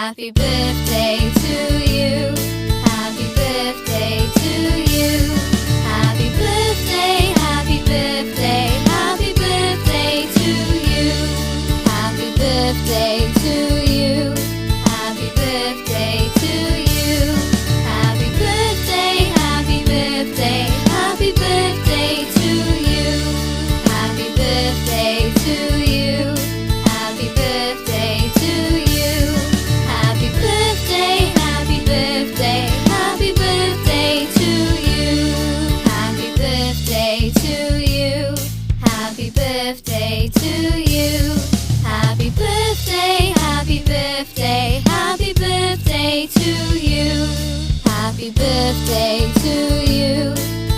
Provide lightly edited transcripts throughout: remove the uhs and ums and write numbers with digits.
Happy birthday to you. Happy birthday to you. Happy birthday, happy birthday, happy birthday to you. Happy birthday to you. Happy birthday to you. Happy birthday, happy birthday, happy birthday to you. Happy birthday to you. Happy birthday to you. Happy birthday, happy birthday, happy birthday to you. Happy birthday to you. Happy birthday to you. Happy birthday, happy birthday, happy birthday to you. Happy birthday to you.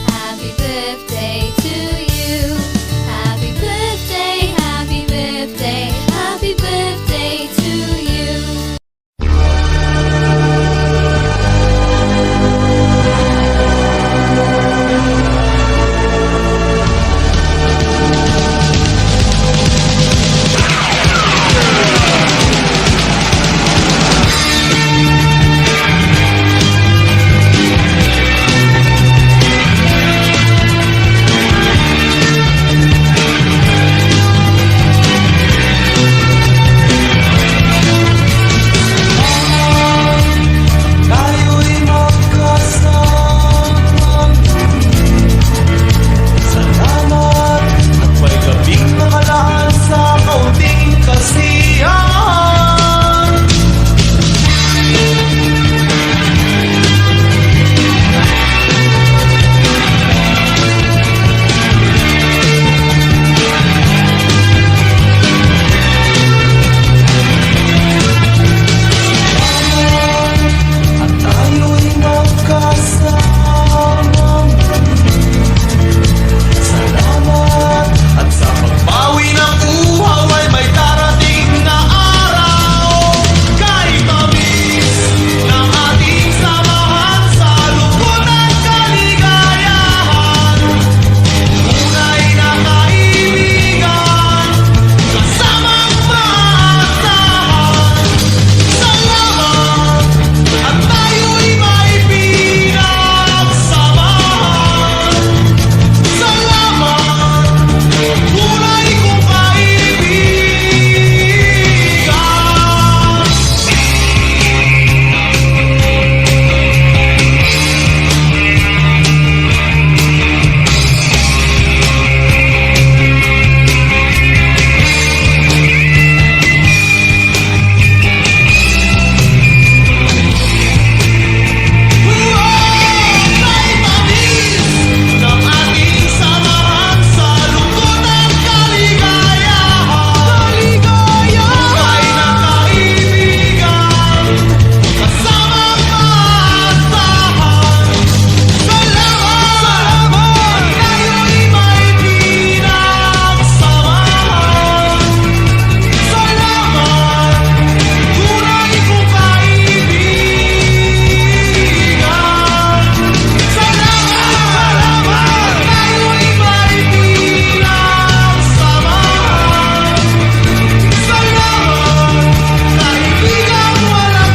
Happy birthday to you. Happy birthday, happy birthday, happy birthday to you. Tayo'y magkasama. Salamat at may gabing nakalaan sa kaunting kasiyahan. At tayo'y magkasama. Salamat at sa pagbawi ng uhaw ay may darating na araw. Kahit tamis ng ating samahan sa lubos at kaligayahan. Tunay na kaibigan, kasamang maasahan. Salamat at tayo'y may pinagsamahan. Salamat, tunay kong kaibigan. Kahit tamis ng ating samahan sa lungkot at kaligayahan. Tunay na kaibigan, kasamang maasahan. Salamat, tayo'y may pinagsamahan. Salamat, tunay kong kaibigan. Salamat, tayo'y may pinagsamahan. Salamat, kaibigan, walang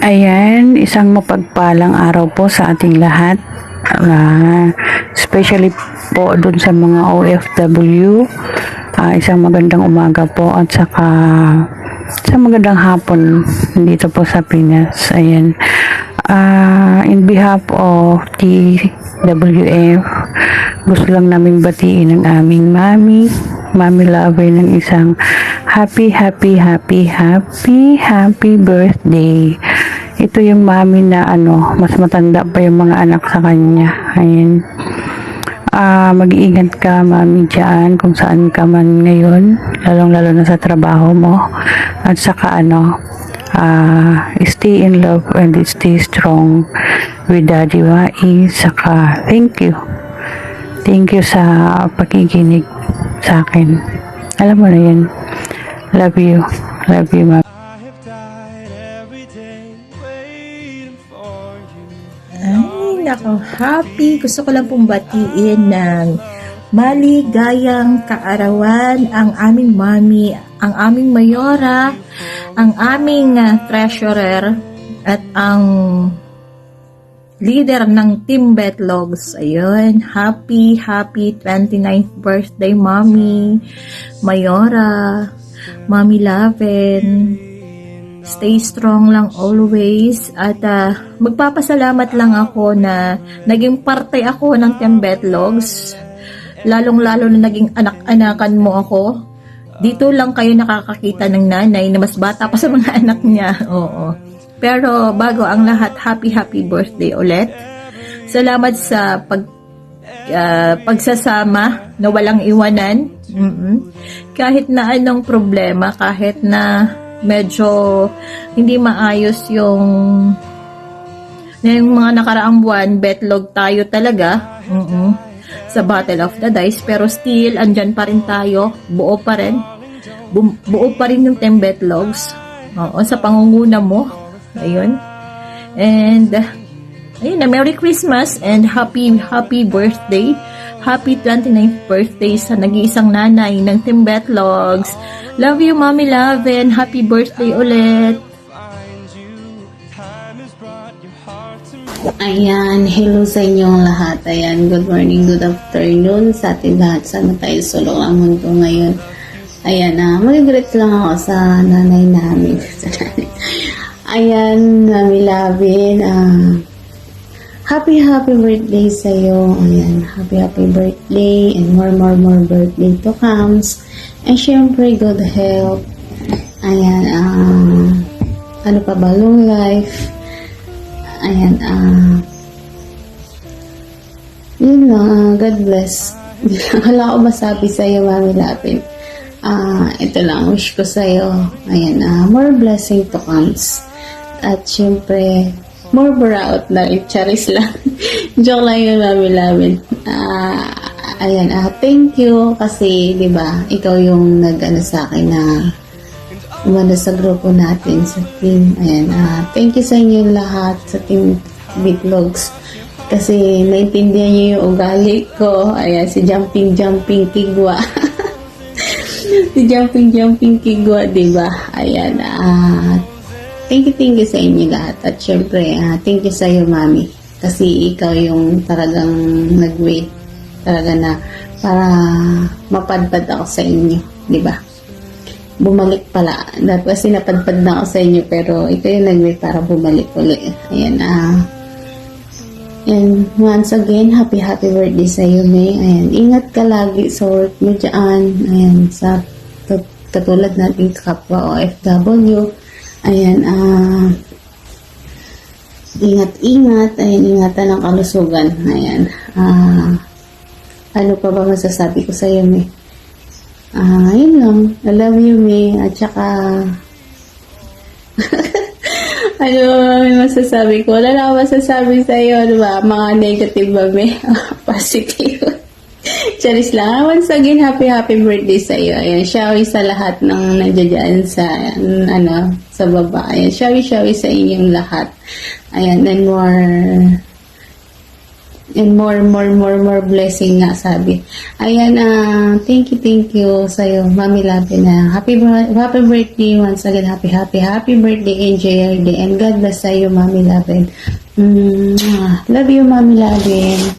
Ayan, isang mapagpalang araw po sa ating lahat. Especially po dun sa mga OFW. Isang magandang umaga po at saka isang magandang hapon dito po sa Pinas. Ayan. In behalf of TWF, gusto lang namin batiin ang aming Mami Lover ng isang happy birthday. Ito yung mami na mas matanda pa yung mga anak sa kanya. Ayan. Mag-iingat ka, mami, dyan kung saan ka man ngayon, lalong-lalo na sa trabaho mo. At saka stay in love and stay strong with Daddy Wai. Saka thank you sa pakikinig sa akin. Alam mo na yan. Love you, mami. I have died every day Ako happy. Gusto ko lang pong batiin ng maligayang kaarawan ang aming mommy, ang aming mayora, ang aming treasurer, at ang leader ng Team Betlogs. Ayun, happy 29th birthday, mommy, mayora, mommy Laven. Stay strong lang always. At magpapasalamat lang ako na naging parte ako ng Team Betlogs. Lalong-lalo na naging anak-anakan mo ako. Dito lang kayo nakakakita ng nanay na mas bata pa sa mga anak niya. Oo. Pero bago ang lahat, happy birthday ulit. Salamat sa pagsasama na walang iwanan. Kahit na anong problema, kahit na medyo hindi maayos yung mga nakaraang buwan, betlog tayo talaga sa Battle of the Dice, pero still andyan pa rin tayo, buo pa rin yung Team Betlogs. Oo, sa pangunguna mo. Ayun. And ayun na, Merry Christmas and happy birthday. Happy 29th birthday sa nag-iisang nanay ng Team Betlogs. Love you, Mommy Laven. Happy birthday ulit. Ayan, hello sa inyong lahat. Ayan, good morning, good afternoon sa ating lahat. Sana tayo sulong ang mundo ngayon. Ayan, mag-greet lang ako sa nanay namin. Ayan, Mami Lavin, happy birthday sa iyo. Ayan, happy birthday and more birthday to comes. And syempre, good health. Ayan, ano pa ba, long life. Ayan, yun lang, God bless. Wala ko masabi sa iyo, Mami Lavin. Ito lang, wish ko sa iyo. Ayan, more blessing to comes. At syempre, more buraot na charis lang. Joke lang yun, Mami Lavin. Ayan, thank you kasi, di ba, ikaw yung nag-ano sa akin na umano sa grupo natin, sa team. Ayan, thank you sa inyo lahat, sa Team Betlogs. Kasi naintindihan niyo yung ugali ko. Ayan, si Jumping Kigwa. Si Jumping Kigwa, di ba? Ayan, thank you sa inyo lahat. At syempre, thank you sa iyo, Mami. Kasi ikaw yung talagang nag-wait. Talaga na para mapadpad ako sa inyo. Di ba? Bumalik pala. Kasi napadpad na ako sa inyo. Pero ikaw yung nag-wait para bumalik ulit. Ayan. And once again, happy birthday sa iyo, May. Ayan. Ingat ka lagi sa work mo dyan. Ayan. Sa katulad nating kapwa OFW. Ayan, ingat. Ayan, ingatan ang kalusugan. Ayan, ano pa ba masasabi ko sa iyo, May? Yun lang. I love you, May. At saka, ano may masasabi ko? Wala na ako masasabi sa iyo, ano ba? Mga negative ba, May? Positive. Charis lang. Once again, happy birthday sa iyo. Ayan, shawi sa lahat ng nandiyan sa, sa baba. Ayan, shawi sa inyong lahat. Ayan, and more blessing nga, sabi. Ayan, thank you sa iyo, Mami Lavin. Happy birthday once again. Happy birthday. Enjoy your day. And God bless sa iyo, Mami Lavin. Love you, Mami Lavin.